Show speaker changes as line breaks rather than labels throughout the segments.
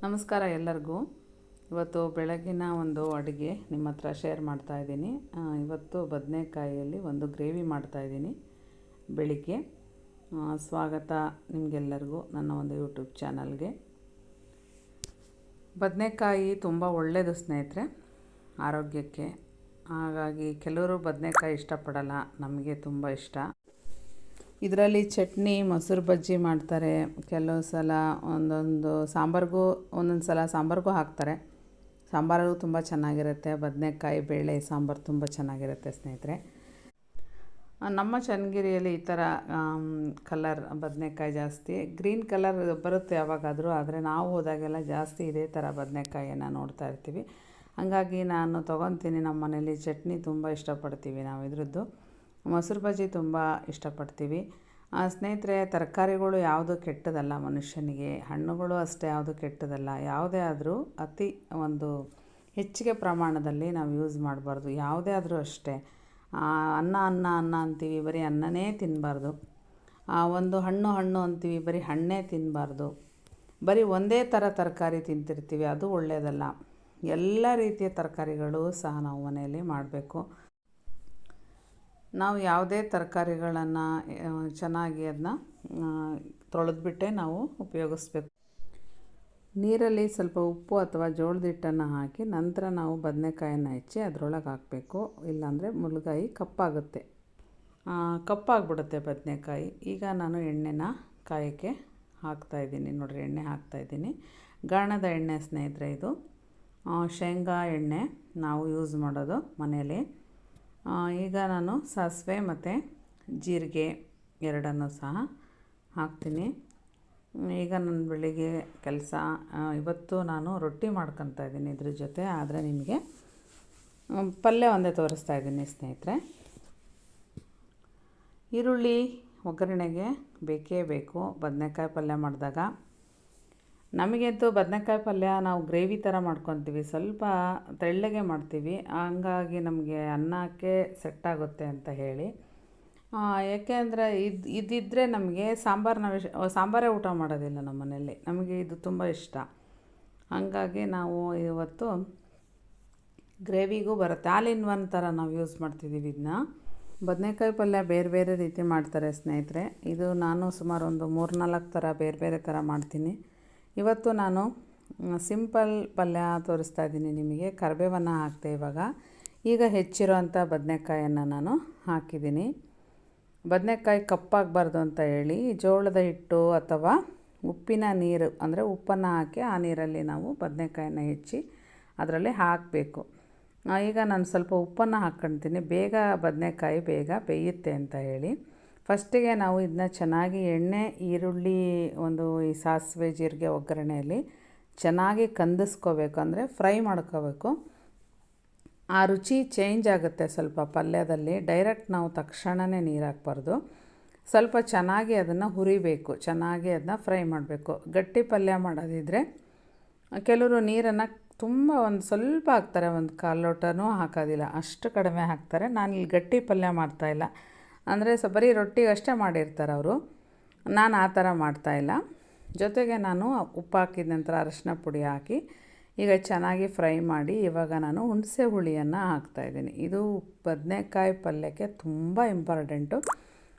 ನಮಸ್ಕಾರ ಎಲ್ಲರಿಗೂ. ಇವತ್ತು ಬೆಳಗಿನ ಒಂದು ಅಡುಗೆ ನಿಮ್ಮ ಹತ್ರ ಶೇರ್ ಮಾಡ್ತಾಯಿದ್ದೀನಿ. ಇವತ್ತು ಬದನೆಕಾಯಿಯಲ್ಲಿ ಒಂದು ಗ್ರೇವಿ ಮಾಡ್ತಾಯಿದ್ದೀನಿ ಬೆಳಿಗ್ಗೆ. ಸ್ವಾಗತ ನಿಮಗೆಲ್ಲರಿಗೂ ನನ್ನ ಒಂದು ಯೂಟ್ಯೂಬ್ ಚಾನಲ್ಗೆ. ಬದನೆಕಾಯಿ ತುಂಬ ಒಳ್ಳೆಯದು ಸ್ನೇಹಿತರೆ ಆರೋಗ್ಯಕ್ಕೆ. ಹಾಗಾಗಿ ಕೆಲವರು ಬದನೆಕಾಯಿ ಇಷ್ಟಪಡಲ್ಲ, ನಮಗೆ ತುಂಬ ಇಷ್ಟ. ಇದರಲ್ಲಿ ಚಟ್ನಿ, ಮೊಸರು ಬಜ್ಜಿ ಮಾಡ್ತಾರೆ. ಕೆಲವು ಸಲ ಒಂದೊಂದು ಸಾಂಬಾರಿಗೂ ಹಾಕ್ತಾರೆ. ಸಾಂಬಾರು ತುಂಬ ಚೆನ್ನಾಗಿರುತ್ತೆ. ಬದನೆಕಾಯಿ ಬೇಳೆ ಸಾಂಬಾರು ತುಂಬ ಚೆನ್ನಾಗಿರುತ್ತೆ ಸ್ನೇಹಿತರೆ. ನಮ್ಮ ಚನ್ನಗಿರಿಯಲ್ಲಿ ಈ ಥರ ಕಲರ್ ಬದನೆಕಾಯಿ ಜಾಸ್ತಿ, ಗ್ರೀನ್ ಕಲರ್ ಬರುತ್ತೆ ಯಾವಾಗಾದರೂ. ಆದರೆ ನಾವು ಹೋದಾಗೆಲ್ಲ ಜಾಸ್ತಿ ಇದೇ ಥರ ಬದನೆಕಾಯಿಯನ್ನು ನೋಡ್ತಾ ಇರ್ತೀವಿ. ಹಾಗಾಗಿ ನಾನು ತೊಗೊತೀನಿ. ನಮ್ಮ ಮನೇಲಿ ಚಟ್ನಿ ತುಂಬ ಇಷ್ಟಪಡ್ತೀವಿ ನಾವು ಇದ್ರದ್ದು. ಮೊಸರು ಬಜ್ಜಿ ತುಂಬ ಇಷ್ಟಪಡ್ತೀವಿ ಸ್ನೇಹಿತರೆ. ತರಕಾರಿಗಳು ಯಾವುದು ಕೆಟ್ಟದಲ್ಲ ಮನುಷ್ಯನಿಗೆ, ಹಣ್ಣುಗಳು ಅಷ್ಟೇ ಯಾವುದು ಕೆಟ್ಟದಲ್ಲ. ಯಾವುದೇ ಆದರೂ ಅತಿ ಒಂದು ಹೆಚ್ಚಿಗೆ ಪ್ರಮಾಣದಲ್ಲಿ ನಾವು ಯೂಸ್ ಮಾಡಬಾರ್ದು. ಯಾವುದೇ ಆದರೂ ಅಷ್ಟೇ. ಅನ್ನ ಅಂತೀವಿ, ಬರೀ ಅನ್ನನೇ ತಿನ್ನಬಾರ್ದು. ಒಂದು ಹಣ್ಣು ಅಂತೀವಿ, ಬರೀ ಹಣ್ಣೇ ತಿನ್ನಬಾರ್ದು. ಬರೀ ಒಂದೇ ಥರ ತರಕಾರಿ ತಿಂತಿರ್ತೀವಿ, ಅದು ಒಳ್ಳೆಯದಲ್ಲ. ಎಲ್ಲ ರೀತಿಯ ತರಕಾರಿಗಳು ಸಹ ನಾವು ಮನೆಯಲ್ಲಿ ಮಾಡಬೇಕು. ನಾವು ಯಾವುದೇ ತರಕಾರಿಗಳನ್ನು ಚೆನ್ನಾಗಿ ಅದನ್ನ ತೊಳೆದ್ಬಿಟ್ಟೆ ನಾವು ಉಪಯೋಗಿಸ್ಬೇಕು. ನೀರಲ್ಲಿ ಸ್ವಲ್ಪ ಉಪ್ಪು ಅಥವಾ ಜೋಳದ ಹಿಟ್ಟನ್ನು ಹಾಕಿ ನಂತರ ನಾವು ಬದನೆಕಾಯನ್ನು ಹೆಚ್ಚಿ ಅದರೊಳಗೆ ಹಾಕಬೇಕು. ಇಲ್ಲಾಂದರೆ ಮುಳುಗಾಯಿ ಕಪ್ಪಾಗ್ಬಿಡುತ್ತೆ ಬದನೆಕಾಯಿ. ಈಗ ನಾನು ಎಣ್ಣೆನ ಕಾಯೋಕ್ಕೆ ಹಾಕ್ತಾಯಿದ್ದೀನಿ. ನೋಡಿರಿ, ಎಣ್ಣೆ ಹಾಕ್ತಾಯಿದ್ದೀನಿ. ಗಾಣದ ಎಣ್ಣೆ ಸ್ನೇಹಿತರೆ ಇದು. ಶೇಂಗಾ ಎಣ್ಣೆ ನಾವು ಯೂಸ್ ಮಾಡೋದು ಮನೆಯಲ್ಲಿ. ಈಗ ನಾನು ಸಾಸಿವೆ ಮತ್ತು ಜೀರಿಗೆ ಎರಡನ್ನೂ ಸಹ ಹಾಕ್ತೀನಿ. ಈಗ ನನ್ನ ಬೆಳಿಗ್ಗೆ ಕೆಲಸ ಇವತ್ತು ನಾನು ರೊಟ್ಟಿ ಮಾಡ್ಕೊತಾ ಇದ್ದೀನಿ ಇದ್ರ ಜೊತೆ. ಆದರೆ ನಿಮಗೆ ಪಲ್ಯ ಒಂದೇ ತೋರಿಸ್ತಾ ಇದ್ದೀನಿ ಸ್ನೇಹಿತರೆ. ಈರುಳ್ಳಿ ಒಗ್ಗರಣೆಗೆ ಬೇಕೇ ಬೇಕು ಬದನೆಕಾಯಿ ಪಲ್ಯ ಮಾಡಿದಾಗ. ನಮಗಂತೂ ಬದನೆಕಾಯಿ ಪಲ್ಯ ನಾವು ಗ್ರೇವಿ ಥರ ಮಾಡ್ಕೊತೀವಿ, ಸ್ವಲ್ಪ ತೆಳ್ಳಗೆ ಮಾಡ್ತೀವಿ. ಹಂಗಾಗಿ ನಮಗೆ ಅನ್ನಕ್ಕೆ ಸೆಟ್ಟಾಗುತ್ತೆ ಅಂತ ಹೇಳಿ. ಯಾಕೆ ಅಂದರೆ ಇದಿದ್ದರೆ ನಮಗೆ ಸಾಂಬಾರೇ ಊಟ ಮಾಡೋದಿಲ್ಲ ನಮ್ಮ ಮನೆಯಲ್ಲಿ. ನಮಗೆ ಇದು ತುಂಬ ಇಷ್ಟ. ಹಾಗಾಗಿ ನಾವು ಇವತ್ತು ಗ್ರೇವಿಗೂ ಬರುತ್ತೆ, ಆಲ್ ಇನ್ ಒನ್ ಥರ ನಾವು ಯೂಸ್ ಮಾಡ್ತಿದ್ದೀವಿ ಇದನ್ನ. ಬದನೆಕಾಯಿ ಪಲ್ಯ ಬೇರೆ ಬೇರೆ ರೀತಿ ಮಾಡ್ತಾರೆ ಸ್ನೇಹಿತರೆ. ಇದು ನಾನು ಸುಮಾರು ಒಂದು 3-4 ಥರ ಬೇರೆ ಥರ ಮಾಡ್ತೀನಿ. ಇವತ್ತು ನಾನು ಸಿಂಪಲ್ ಪಲ್ಯ ತೋರಿಸ್ತಾ ಇದ್ದೀನಿ ನಿಮಗೆ. ಕರಿಬೇವನ್ನು ಹಾಕ್ತೆ ಈಗ ಹೆಚ್ಚಿರೋಂಥ ಬದನೆಕಾಯನ್ನು ನಾನು ಹಾಕಿದ್ದೀನಿ. ಬದನೆಕಾಯಿ ಕಪ್ಪಾಗಬಾರ್ದು ಅಂತ ಹೇಳಿ ಜೋಳದ ಹಿಟ್ಟು ಅಥವಾ ಉಪ್ಪಿನ ನೀರು, ಅಂದರೆ ಉಪ್ಪನ್ನು ಹಾಕಿ ಆ ನೀರಲ್ಲಿ ನಾವು ಬದನೆಕಾಯನ್ನು ಹೆಚ್ಚಿ ಅದರಲ್ಲಿ ಹಾಕಬೇಕು. ಈಗ ನಾನು ಸ್ವಲ್ಪ ಉಪ್ಪನ್ನು ಹಾಕ್ಕೊಳ್ತೀನಿ, ಬದನೆಕಾಯಿ ಬೇಗ ಬೇಯುತ್ತೆ ಅಂತ ಹೇಳಿ. ಫಸ್ಟಿಗೆ ನಾವು ಇದನ್ನ ಚೆನ್ನಾಗಿ ಎಣ್ಣೆ, ಈರುಳ್ಳಿ, ಈ ಸಾಸಿವೆ ಜೀರಿಗೆ ಒಗ್ಗರಣೆಯಲ್ಲಿ ಚೆನ್ನಾಗಿ ಕಂದಿಸ್ಕೋಬೇಕು, ಅಂದರೆ ಫ್ರೈ ಮಾಡ್ಕೋಬೇಕು. ಆ ರುಚಿ ಚೇಂಜ್ ಆಗುತ್ತೆ ಸ್ವಲ್ಪ ಪಲ್ಯದಲ್ಲಿ. ಡೈರೆಕ್ಟ್ ನಾವು ತಕ್ಷಣವೇ ನೀರು ಹಾಕ್ಬಾರ್ದು. ಸ್ವಲ್ಪ ಚೆನ್ನಾಗಿ ಅದನ್ನು ಹುರಿಬೇಕು, ಚೆನ್ನಾಗಿ ಅದನ್ನ ಫ್ರೈ ಮಾಡಬೇಕು. ಗಟ್ಟಿ ಪಲ್ಯ ಮಾಡೋದಿದ್ದರೆ ಕೆಲವರು ನೀರನ್ನು ತುಂಬ ಒಂದು ಸ್ವಲ್ಪ ಹಾಕ್ತಾರೆ, ಒಂದು 1/4 ಲೋಟನೂ ಹಾಕೋದಿಲ್ಲ, ಅಷ್ಟು ಕಡಿಮೆ ಹಾಕ್ತಾರೆ. ನಾನು ಇಲ್ಲಿ ಗಟ್ಟಿ ಪಲ್ಯ ಮಾಡ್ತಾಯಿಲ್ಲ, ಅಂದರೆ ಬರೀ ರೊಟ್ಟಿಗೆ ಅಷ್ಟೇ ಮಾಡಿರ್ತಾರೆ ಅವರು. ನಾನು ಆ ಥರ ಮಾಡ್ತಾಯಿಲ್ಲ. ಜೊತೆಗೆ ನಾನು ಉಪ್ಪು ಹಾಕಿದ ನಂತರ ಅರಶಿನ ಪುಡಿ ಹಾಕಿ ಈಗ ಚೆನ್ನಾಗಿ ಫ್ರೈ ಮಾಡಿ ಇವಾಗ ನಾನು ಹುಣಸೆ ಹುಳಿಯನ್ನು ಹಾಕ್ತಾಯಿದ್ದೀನಿ. ಇದು ಬದನೆಕಾಯಿ ಪಲ್ಯಕ್ಕೆ ತುಂಬ ಇಂಪಾರ್ಟೆಂಟು.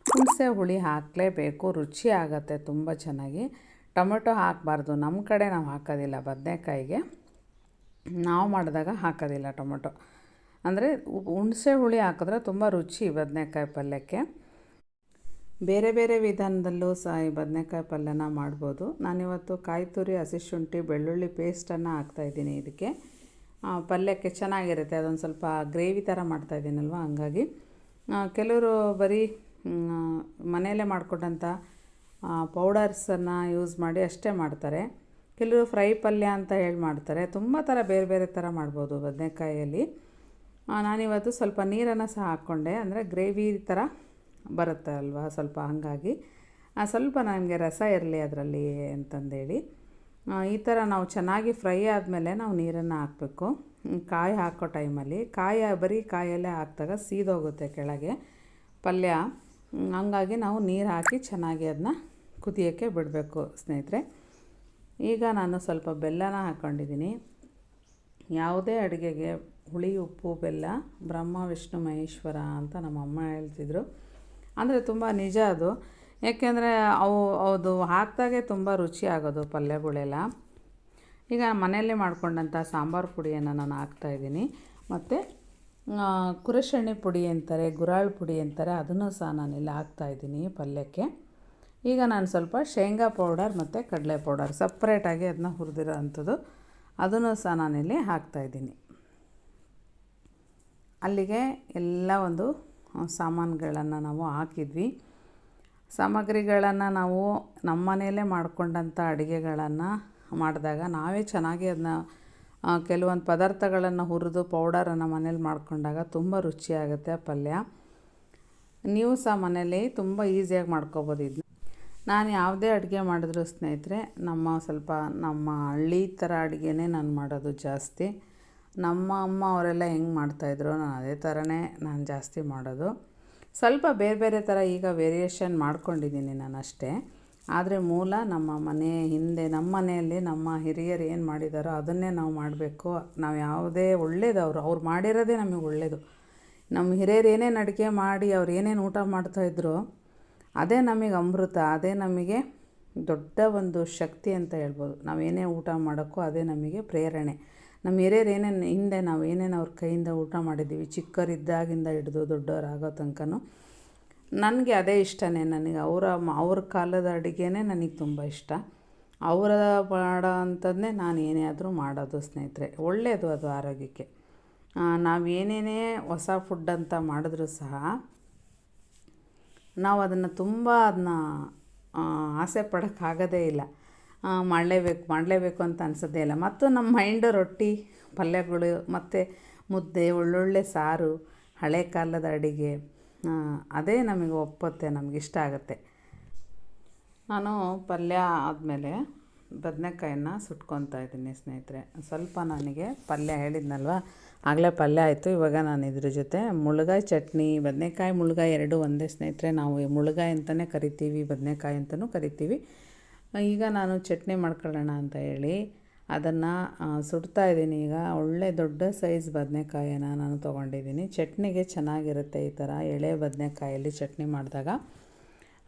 ಹುಣಸೆ ಹುಳಿ ಹಾಕಲೇಬೇಕು, ರುಚಿ ಆಗುತ್ತೆ ತುಂಬ ಚೆನ್ನಾಗಿ. ಟೊಮೆಟೊ ಹಾಕಬಾರ್ದು, ನಮ್ಮ ಕಡೆ ನಾವು ಹಾಕೋದಿಲ್ಲ ಬದನೆಕಾಯಿಗೆ. ನಾವು ಮಾಡಿದಾಗ ಹಾಕೋದಿಲ್ಲ ಟೊಮೆಟೊ. ಅಂದರೆ ಹುಣಸೆ ಹುಳಿ ಹಾಕಿದ್ರೆ ತುಂಬ ರುಚಿ ಬದನೆಕಾಯಿ ಪಲ್ಯಕ್ಕೆ. ಬೇರೆ ಬೇರೆ ವಿಧಾನದಲ್ಲೂ ಸಹ ಈ ಬದನೆಕಾಯಿ ಪಲ್ಯನ ಮಾಡ್ಬೋದು. ನಾನಿವತ್ತು ಕಾಯಿ ತುರಿ, ಹಸಿ ಶುಂಠಿ, ಬೆಳ್ಳುಳ್ಳಿ ಪೇಸ್ಟನ್ನು ಹಾಕ್ತಾಯಿದ್ದೀನಿ ಇದಕ್ಕೆ. ಪಲ್ಯಕ್ಕೆ ಚೆನ್ನಾಗಿರುತ್ತೆ. ಅದೊಂದು ಸ್ವಲ್ಪ ಗ್ರೇವಿ ಥರ ಮಾಡ್ತಾಯಿದ್ದೀನಲ್ವ, ಹಂಗಾಗಿ. ಕೆಲವರು ಬರೀ ಮನೆಯಲ್ಲೇ ಮಾಡಿಕೊಂಡಂಥ ಪೌಡರ್ಸನ್ನು ಯೂಸ್ ಮಾಡಿ ಅಷ್ಟೇ ಮಾಡ್ತಾರೆ. ಕೆಲವರು ಫ್ರೈ ಪಲ್ಯ ಅಂತ ಹೇಳಿ ಮಾಡ್ತಾರೆ. ತುಂಬ ಥರ ಬೇರೆ ಬೇರೆ ಥರ ಮಾಡ್ಬೋದು ಬದನೆಕಾಯಲ್ಲಿ. ನಾನಿವತ್ತು ಸ್ವಲ್ಪ ನೀರನ್ನು ಸಹ ಹಾಕ್ಕೊಂಡೆ, ಅಂದರೆ ಗ್ರೇವಿ ಥರ ಬರುತ್ತೆ ಅಲ್ವಾ ಸ್ವಲ್ಪ, ಹಾಗಾಗಿ ಸ್ವಲ್ಪ ನನಗೆ ರಸ ಇರಲಿ ಅದರಲ್ಲಿ ಅಂತಂದೇಳಿ ಈ ಥರ ನಾವು ಚೆನ್ನಾಗಿ ಫ್ರೈ ಆದಮೇಲೆ ನಾವು ನೀರನ್ನು ಹಾಕಬೇಕು. ಕಾಯಿ ಹಾಕೋ ಟೈಮಲ್ಲಿ ಬರೀ ಕಾಯಲ್ಲೇ ಹಾಕಿದಾಗ ಸೀದೋಗುತ್ತೆ ಕೆಳಗೆ ಪಲ್ಯ. ಹಂಗಾಗಿ ನಾವು ನೀರು ಹಾಕಿ ಚೆನ್ನಾಗಿ ಅದನ್ನ ಕುದಿಯೋಕ್ಕೆ ಬಿಡಬೇಕು ಸ್ನೇಹಿತರೆ. ಈಗ ನಾನು ಸ್ವಲ್ಪ ಬೆಲ್ಲನ ಹಾಕ್ಕೊಂಡಿದ್ದೀನಿ. ಯಾವುದೇ ಅಡುಗೆಗೆ ಹುಳಿ, ಉಪ್ಪು, ಬೆಲ್ಲ ಬ್ರಹ್ಮ ವಿಷ್ಣು ಮಹೇಶ್ವರ ಅಂತ ನಮ್ಮಮ್ಮ ಹೇಳ್ತಿದ್ರು. ಅಂದರೆ ತುಂಬ ನಿಜ ಅದು. ಯಾಕೆಂದರೆ ಅದು ಹಾಕಿದಾಗೆ ತುಂಬ ರುಚಿ ಆಗೋದು ಪಲ್ಯಗಳೆಲ್ಲ. ಈಗ ಮನೆಯಲ್ಲೇ ಮಾಡ್ಕೊಂಡಂಥ ಸಾಂಬಾರು ಪುಡಿಯನ್ನು ನಾನು ಹಾಕ್ತಾಯಿದ್ದೀನಿ. ಮತ್ತು ಕುರಶೆಣ್ಣೆ ಪುಡಿ ಅಂತಾರೆ, ಗುರಾಳ್ ಪುಡಿ ಅಂತಾರೆ, ಅದನ್ನು ಸಹ ನಾನಿಲ್ಲಿ ಹಾಕ್ತಾಯಿದ್ದೀನಿ ಪಲ್ಯಕ್ಕೆ. ಈಗ ನಾನು ಸ್ವಲ್ಪ ಶೇಂಗಾ ಪೌಡರ್ ಮತ್ತು ಕಡಲೆ ಪೌಡರ್ ಸಪ್ರೇಟಾಗಿ ಅದನ್ನ ಹುರಿದಿರೋ ಅಂಥದ್ದು ಅದನ್ನು ಸಹ ನಾನಿಲ್ಲಿ ಹಾಕ್ತಾಯಿದ್ದೀನಿ. ಅಲ್ಲಿಗೆ ಎಲ್ಲ ಒಂದು ಸಾಮಾನುಗಳನ್ನು ನಾವು ಹಾಕಿದ್ವಿ. ಸಾಮಗ್ರಿಗಳನ್ನು ನಾವು ನಮ್ಮ ಮನೆಯಲ್ಲೇ ಮಾಡಿಕೊಂಡಂಥ ಅಡುಗೆಗಳನ್ನು ಮಾಡಿದಾಗ ನಾವೇ ಚೆನ್ನಾಗಿ ಅದನ್ನ ಕೆಲವೊಂದು ಪದಾರ್ಥಗಳನ್ನು ಹುರಿದು ಪೌಡರನ್ನು ಮನೇಲಿ ಮಾಡ್ಕೊಂಡಾಗ ತುಂಬ ರುಚಿಯಾಗುತ್ತೆ ಪಲ್ಯ. ನೀವು ಸಹ ಮನೇಲಿ ತುಂಬ ಈಸಿಯಾಗಿ ಮಾಡ್ಕೊಬೋದು ಇದನ್ನ. ನಾನು ಯಾವುದೇ ಅಡುಗೆ ಮಾಡಿದ್ರು ಸ್ನೇಹಿತರೆ, ನಮ್ಮ ಹಳ್ಳಿ ಥರ ಅಡುಗೆನೇ ನಾನು ಮಾಡೋದು ಜಾಸ್ತಿ. ನಮ್ಮ ಅಮ್ಮ ಅವರೆಲ್ಲ ಹೆಂಗೆ ಮಾಡ್ತಾಯಿದ್ರು ನಾನು ಅದೇ ಥರನೇ ನಾನು ಜಾಸ್ತಿ ಮಾಡೋದು. ಸ್ವಲ್ಪ ಬೇರೆ ಬೇರೆ ಥರ ಈಗ ವೇರಿಯೇಷನ್ ಮಾಡ್ಕೊಂಡಿದ್ದೀನಿ ನಾನು ಅಷ್ಟೇ. ಆದರೆ ಮೂಲ ನಮ್ಮ ಮನೆಯಲ್ಲಿ ನಮ್ಮ ಹಿರಿಯರು ಏನು ಮಾಡಿದಾರೋ ಅದನ್ನೇ ನಾವು ಮಾಡಬೇಕು. ನಾವು ಯಾವುದೇ ಒಳ್ಳೇದು ಅವ್ರು ಮಾಡಿರೋದೇ ನಮಗೆ ಒಳ್ಳೆಯದು. ನಮ್ಮ ಹಿರಿಯರು ಏನೇನು ಅಡುಗೆ ಮಾಡಿ ಅವ್ರು ಏನೇನು ಊಟ ಮಾಡ್ತಾಯಿದ್ರು ಅದೇ ನಮಗೆ ಅಮೃತ, ಅದೇ ನಮಗೆ ದೊಡ್ಡ ಒಂದು ಶಕ್ತಿ ಅಂತ ಹೇಳ್ಬೋದು. ನಾವೇನೇ ಊಟ ಮಾಡೋಕ್ಕೂ ಅದೇ ನಮಗೆ ಪ್ರೇರಣೆ. ನಮ್ಮ ಹಿರಿಯರು ಹಿಂದೆ ನಾವು ಏನೇನು ಅವ್ರ ಕೈಯಿಂದ ಊಟ ಮಾಡಿದ್ದೀವಿ ಚಿಕ್ಕವರಿದ್ದಾಗಿಂದ ಹಿಡಿದು ದೊಡ್ಡವರಾಗೋ ತನಕನೂ ನನಗೆ ಅದೇ ಇಷ್ಟನೇ. ನನಗೆ ಅವ್ರ ಕಾಲದ ಅಡುಗೆನೇ ನನಗೆ ತುಂಬ ಇಷ್ಟ. ಅವರ ಮಾಡೋ ಅಂಥದ್ದನ್ನೇ ನಾನು ಏನೇ ಆದರೂ ಮಾಡೋದು ಸ್ನೇಹಿತರೆ. ಒಳ್ಳೆಯದು ಅದು ಆರೋಗ್ಯಕ್ಕೆ. ನಾವೇನೇನೇ ಹೊಸ ಫುಡ್ ಅಂತ ಮಾಡಿದ್ರೂ ಸಹ ನಾವು ಅದನ್ನು ಆಸೆ ಪಡೋಕ್ಕಾಗೋದೇ ಇಲ್ಲ. ಮಾಡಲೇಬೇಕು ಅಂತ ಅನಿಸೋದೇ ಇಲ್ಲ. ಮತ್ತು ನಮ್ಮ ಮೈಂಡು ರೊಟ್ಟಿ ಪಲ್ಯಗಳು ಮತ್ತು ಮುದ್ದೆ, ಒಳ್ಳೊಳ್ಳೆ ಸಾರು, ಹಳೆ ಕಾಲದ ಅಡುಗೆ ಅದೇ ನಮಗೆ ಒಪ್ಪುತ್ತೆ, ನಮಗಿಷ್ಟ ಆಗುತ್ತೆ. ನಾನು ಪಲ್ಯ ಆದಮೇಲೆ ಬದನೆಕಾಯನ್ನು ಸುಟ್ಕೊತಾ ಇದ್ದೀನಿ ಸ್ನೇಹಿತರೆ. ಸ್ವಲ್ಪ ನನಗೆ ಪಲ್ಯ ಹೇಳಿದ್ನಲ್ವ, ಆಗಲೇ ಪಲ್ಯ ಆಯಿತು. ಇವಾಗ ನಾನು ಇದ್ರ ಜೊತೆ ಮುಳ್ಗಾಯಿ ಚಟ್ನಿ, ಬದನೆಕಾಯಿ ಮುಳ್ಗಾಯಿ ಎರಡೂ ಒಂದೇ ಸ್ನೇಹಿತರೆ. ನಾವು ಮುಳ್ಗಾಯಿ ಅಂತಲೇ ಕರಿತೀವಿ, ಬದನೆಕಾಯಿ ಅಂತಲೂ ಕರಿತೀವಿ. ಈಗ ನಾನು ಚಟ್ನಿ ಮಾಡ್ಕೊಳ್ಳೋಣ ಅಂತ ಹೇಳಿ ಅದನ್ನು ಸುಡ್ತಾಯಿದ್ದೀನಿ. ಈಗ ಒಳ್ಳೆ ದೊಡ್ಡ ಸೈಜ್ ಬದನೆಕಾಯನ್ನು ನಾನು ತೊಗೊಂಡಿದ್ದೀನಿ. ಚಟ್ನಿಗೆ ಚೆನ್ನಾಗಿರುತ್ತೆ ಈ ಥರ ಎಳೆ ಬದನೆಕಾಯಲ್ಲಿ ಚಟ್ನಿ ಮಾಡಿದಾಗ.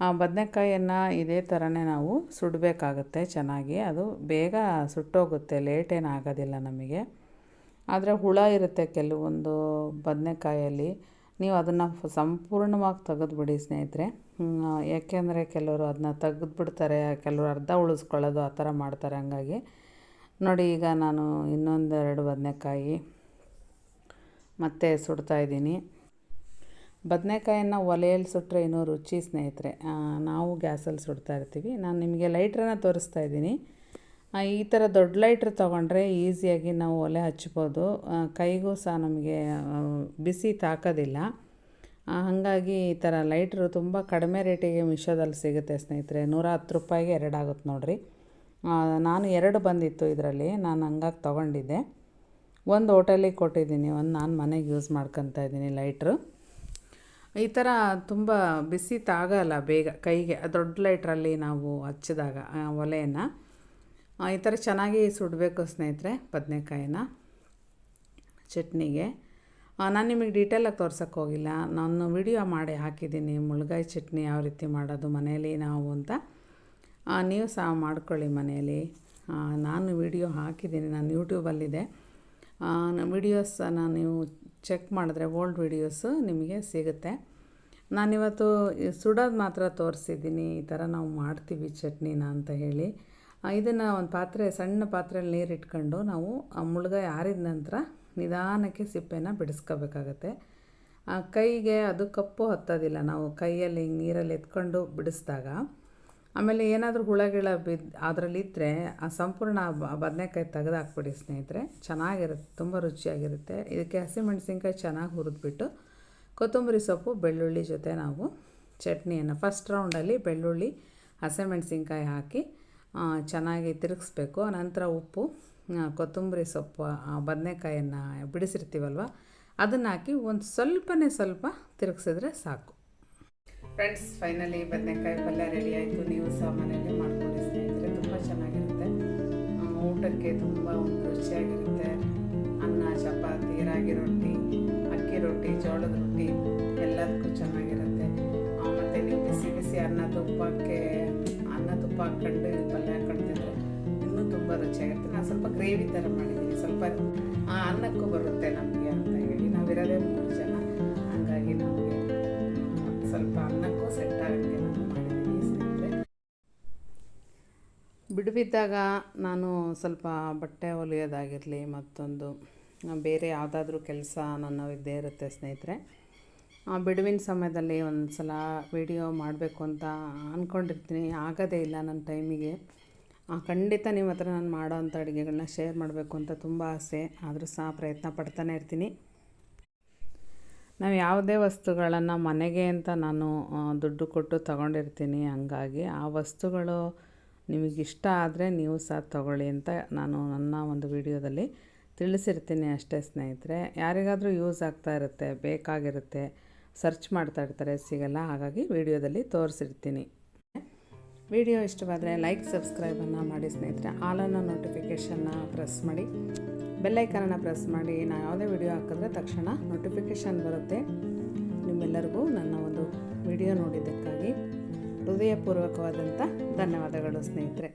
ಆ ಬದನೆಕಾಯನ್ನು ಇದೇ ಥರನೇ ನಾವು ಸುಡಬೇಕಾಗುತ್ತೆ ಚೆನ್ನಾಗಿ. ಅದು ಬೇಗ ಸುಟ್ಟೋಗುತ್ತೆ, ಲೇಟೇನು ಆಗೋದಿಲ್ಲ ನಮಗೆ. ಆದರೆ ಹುಳ ಇರುತ್ತೆ ಕೆಲವೊಂದು ಬದನೆಕಾಯಲ್ಲಿ. ನೀವು ಅದನ್ನು ಸಂಪೂರ್ಣವಾಗಿ ತೆಗೆದುಬಿಡಿ ಸ್ನೇಹಿತರೆ. ಯಾಕೆಂದರೆ ಕೆಲವರು ಅದನ್ನ ತೆಗೆದುಬಿಡ್ತಾರೆ, ಕೆಲವರು ಅರ್ಧ ಉಳಿಸ್ಕೊಳ್ಳೋದು ಆ ಥರ ಮಾಡ್ತಾರೆ. ಹಂಗಾಗಿ ನೋಡಿ, ಈಗ ನಾನು ಇನ್ನೊಂದೆರಡು ಬದನೆಕಾಯಿ ಮತ್ತೆ ಸುಡ್ತಾಯಿದ್ದೀನಿ. ಬದನೆಕಾಯನ್ನು ಒಲೆಯಲ್ಲಿ ಸುಟ್ಟರೆ ಇನ್ನೂ ರುಚಿ ಸ್ನೇಹಿತರೆ. ನಾವು ಗ್ಯಾಸಲ್ಲಿ ಸುಡ್ತಾ ಇರ್ತೀವಿ. ನಾನು ನಿಮಗೆ ಲೈಟ್ರನ್ನ ತೋರಿಸ್ತಾ ಇದ್ದೀನಿ. ಈ ಥರ ದೊಡ್ಡ ಲೈಟ್ರ್ ತೊಗೊಂಡ್ರೆ ಈಸಿಯಾಗಿ ನಾವು ಒಲೆ ಹಚ್ಬೋದು. ಕೈಗೂ ಸಹ ನಮಗೆ ಬಿಸಿ ತಾಕೋದಿಲ್ಲ. ಹಾಗಾಗಿ ಈ ಥರ ಲೈಟ್ರು ತುಂಬ ಕಡಿಮೆ ರೇಟಿಗೆ ಮೀಶೋದಲ್ಲಿ ಸಿಗುತ್ತೆ ಸ್ನೇಹಿತರೆ. 110 ರೂಪಾಯಿಗೆ 2 ಆಗುತ್ತೆ ನೋಡಿರಿ. ನಾನು 2 ಬಂದಿತ್ತು ಇದರಲ್ಲಿ, ನಾನು ಹಂಗಾಗಿ ತೊಗೊಂಡಿದ್ದೆ. ಒಂದು ಹೋಟೆಲಿಗೆ ಕೊಟ್ಟಿದ್ದೀನಿ, ಒಂದು ನಾನು ಮನೆಗೆ ಯೂಸ್ ಮಾಡ್ಕೊತಾ ಇದ್ದೀನಿ ಲೈಟ್ರು. ಈ ಥರ ತುಂಬ ಬಿಸಿ ತಾಗಲ್ಲ ಬೇಗ ಕೈಗೆ. ದೊಡ್ಡ ಲೈಟ್ರಲ್ಲಿ ನಾವು ಹಚ್ಚಿದಾಗ ಒಲೆಯನ್ನು ಈ ಥರ ಚೆನ್ನಾಗಿ ಸುಡಬೇಕು ಸ್ನೇಹಿತರೆ ಬದನೆಕಾಯಿನ ಚಟ್ನಿಗೆ. ನಾನು ನಿಮಗೆ ಡೀಟೇಲಾಗಿ ತೋರ್ಸೋಕ್ಕೆ ಹೋಗಿಲ್ಲ. ನಾನು ವಿಡಿಯೋ ಮಾಡಿ ಹಾಕಿದ್ದೀನಿ ಮುಳ್ಗಾಯಿ ಚಟ್ನಿ ಯಾವ ರೀತಿ ಮಾಡೋದು ಮನೆಯಲ್ಲಿ ನಾವು ಅಂತ. ನೀವು ಸಹ ಮಾಡ್ಕೊಳ್ಳಿ ಮನೆಯಲ್ಲಿ. ನಾನು ವಿಡಿಯೋ ಹಾಕಿದ್ದೀನಿ, ನಾನು ಯೂಟ್ಯೂಬಲ್ಲಿದೆ ವಿಡಿಯೋಸನ್ನು ನೀವು ಚೆಕ್ ಮಾಡಿದ್ರೆ ಓಲ್ಡ್ ವೀಡಿಯೋಸು ನಿಮಗೆ ಸಿಗುತ್ತೆ. ನಾನಿವತ್ತು ಸುಡೋದು ಮಾತ್ರ ತೋರಿಸಿದ್ದೀನಿ, ಈ ಥರ ನಾವು ಮಾಡ್ತೀವಿ ಚಟ್ನಿನ ಅಂತ ಹೇಳಿ. ಇದನ್ನು ಒಂದು ಸಣ್ಣ ಪಾತ್ರೆಯಲ್ಲಿ ನೀರು ಇಟ್ಕೊಂಡು ನಾವು ಮುಳ್ಗಾಯಿ ಆರಿದ ನಂತರ ನಿಧಾನಕ್ಕೆ ಸಿಪ್ಪೆನ ಬಿಡಿಸ್ಕೋಬೇಕಾಗತ್ತೆ. ಕೈಗೆ ಅದು ಕಪ್ಪು ಹತ್ತೋದಿಲ್ಲ ನಾವು ಕೈಯಲ್ಲಿ ನೀರಲ್ಲಿ ಎತ್ಕೊಂಡು ಬಿಡಿಸಿದಾಗ. ಆಮೇಲೆ ಏನಾದರೂ ಹುಳಗಿಳ ಅದರಲ್ಲಿದ್ದರೆ ಸಂಪೂರ್ಣ ಬದನೆಕಾಯಿ ತೆಗೆದು ಹಾಕ್ಬಿಡಿ ಸ್ನೇಹಿತರೆ. ಚೆನ್ನಾಗಿರುತ್ತೆ, ತುಂಬ ರುಚಿಯಾಗಿರುತ್ತೆ. ಇದಕ್ಕೆ ಹಸಿಮೆಣಸಿನ್ಕಾಯಿ ಚೆನ್ನಾಗಿ ಹುರಿದ್ಬಿಟ್ಟು ಕೊತ್ತಂಬರಿ ಸೊಪ್ಪು, ಬೆಳ್ಳುಳ್ಳಿ ಜೊತೆ ನಾವು ಚಟ್ನಿಯನ್ನು ಫಸ್ಟ್ ರೌಂಡಲ್ಲಿ ಬೆಳ್ಳುಳ್ಳಿ, ಹಸಿಮೆಣಸಿನ್ಕಾಯಿ ಹಾಕಿ ಚೆನ್ನಾಗಿ ತಿರುಗಿಸ್ಬೇಕು. ನಂತರ ಉಪ್ಪು, ಕೊತ್ತಂಬರಿ ಸೊಪ್ಪು, ಬದನೆಕಾಯನ್ನು ಬಿಡಿಸಿರ್ತೀವಲ್ವ ಅದನ್ನು ಹಾಕಿ ಒಂದು ಸ್ವಲ್ಪ ತಿರುಗಿಸಿದ್ರೆ ಸಾಕು. ಫ್ರೆಂಡ್ಸ್, ಫೈನಲಿ ಬದನೆಕಾಯಿ ಪಲ್ಯ ರೆಡಿ ಆಯಿತು. ನೀವು ಸಹ ಮನೆಯಲ್ಲಿ ಮಾಡ್ಕೊಳ್ಳಿ ಸ್ನೇಹಿತರೆ, ತುಂಬ ಚೆನ್ನಾಗಿರುತ್ತೆ. ಊಟಕ್ಕೆ ತುಂಬ ಒಂದು ರುಚಿಯಾಗಿರುತ್ತೆ. ಅನ್ನ, ಚಪಾತಿ, ರಾಗಿ ರೊಟ್ಟಿ, ಅಕ್ಕಿ ರೊಟ್ಟಿ, ಜೋಳದ ರೊಟ್ಟಿ ಎಲ್ಲದಕ್ಕೂ ಚೆನ್ನಾಗಿರುತ್ತೆ. ಮತ್ತು ನೀವು ಬಿಸಿ ಬಿಸಿ ಅನ್ನ ತುಪ್ಪ ಹಾಕ್ಕೊಂಡು ಪಲ್ಯ ಹಾಕ್ಕೊಳ್ತಿದ್ರೆ ಇನ್ನೂ ತುಂಬ ರುಚಿಯಾಗಿರುತ್ತೆ. ನಾನು ಸ್ವಲ್ಪ ಗ್ರೇವಿ ಥರ ಮಾಡಿದ್ದೀನಿ, ಸ್ವಲ್ಪ ಅನ್ನಕ್ಕೂ ಬರುತ್ತೆ ನಮಗೆ ಅಂತ ಹೇಳಿ. ನಾವಿರೋದೇ 3 ಜನ, ಹಾಗಾಗಿ ನಮಗೆ ಸ್ವಲ್ಪ ಅನ್ನಕ್ಕೂ ಸೆಟ್ ಆಗುತ್ತೆ ನಾನು ಮಾಡಿದ್ದೀನಿ ಸ್ನೇಹಿತರೆ. ಬಿಡುವಿದ್ದಾಗ ನಾನು ಸ್ವಲ್ಪ ಬಟ್ಟೆ ಹೊಲಿಯೋದಾಗಿರಲಿ, ಮತ್ತೊಂದು ಬೇರೆ ಯಾವುದಾದ್ರೂ ಕೆಲಸ ನನ್ನ ಇದ್ದೇ ಇರುತ್ತೆ ಸ್ನೇಹಿತರೆ. ಬಿಡುವಿನ ಸಮಯದಲ್ಲಿ ಒಂದು ಸಲ ವಿಡಿಯೋ ಮಾಡಬೇಕು ಅಂತ ಅಂದ್ಕೊಂಡಿರ್ತೀನಿ, ಆಗೋದೇ ಇಲ್ಲ ನನ್ನ ಟೈಮಿಗೆ. ಖಂಡಿತ ನಿಮ್ಮ ಹತ್ರ ನಾನು ಮಾಡೋವಂಥ ಅಡುಗೆಗಳನ್ನ ಶೇರ್ ಮಾಡಬೇಕು ಅಂತ ತುಂಬ ಆಸೆ, ಆದರೂ ಸಹ ಪ್ರಯತ್ನ ಪಡ್ತಾನೆ ಇರ್ತೀನಿ. ನಾವು ಯಾವುದೇ ವಸ್ತುಗಳನ್ನು ಮನೆಗೆ ಅಂತ ನಾನು ದುಡ್ಡು ಕೊಟ್ಟು ತಗೊಂಡಿರ್ತೀನಿ, ಹಂಗಾಗಿ ಆ ವಸ್ತುಗಳು ನಿಮಗಿಷ್ಟ ಆದರೆ ನೀವು ಸಹ ತಗೊಳ್ಳಿ ಅಂತ ನಾನು ನನ್ನ ಒಂದು ವಿಡಿಯೋದಲ್ಲಿ ತಿಳಿಸಿರ್ತೀನಿ ಅಷ್ಟೇ ಸ್ನೇಹಿತರೆ. ಯಾರಿಗಾದರೂ ಯೂಸ್ ಆಗ್ತಾ ಇರುತ್ತೆ, ಬೇಕಾಗಿರುತ್ತೆ, ಸರ್ಚ್ ಮಾಡ್ತಾ ಇರ್ತಾರೆ, ಸಿಗಲ್ಲ, ಹಾಗಾಗಿ ವಿಡಿಯೋದಲ್ಲಿ ತೋರಿಸಿರ್ತೀನಿ. ವಿಡಿಯೋ ಇಷ್ಟವಾದರೆ ಲೈಕ್, ಸಬ್ಸ್ಕ್ರೈಬನ್ನು ಮಾಡಿ ಸ್ನೇಹಿತರೆ. ಆಲನ್ನು ನೋಟಿಫಿಕೇಷನ್ನ ಪ್ರೆಸ್ ಮಾಡಿ, ಬೆಲ್ಲೈಕನನ್ನು ಪ್ರೆಸ್ ಮಾಡಿ. ನಾನು ಯಾವುದೇ ವಿಡಿಯೋ ಹಾಕಿದ್ರೆ ತಕ್ಷಣ ನೋಟಿಫಿಕೇಷನ್ ಬರುತ್ತೆ. ನಿಮ್ಮೆಲ್ಲರಿಗೂ ನನ್ನ ಒಂದು ವಿಡಿಯೋ ನೋಡಿದ್ದಕ್ಕಾಗಿ ಹೃದಯಪೂರ್ವಕವಾದಂಥ ಧನ್ಯವಾದಗಳು ಸ್ನೇಹಿತರೆ.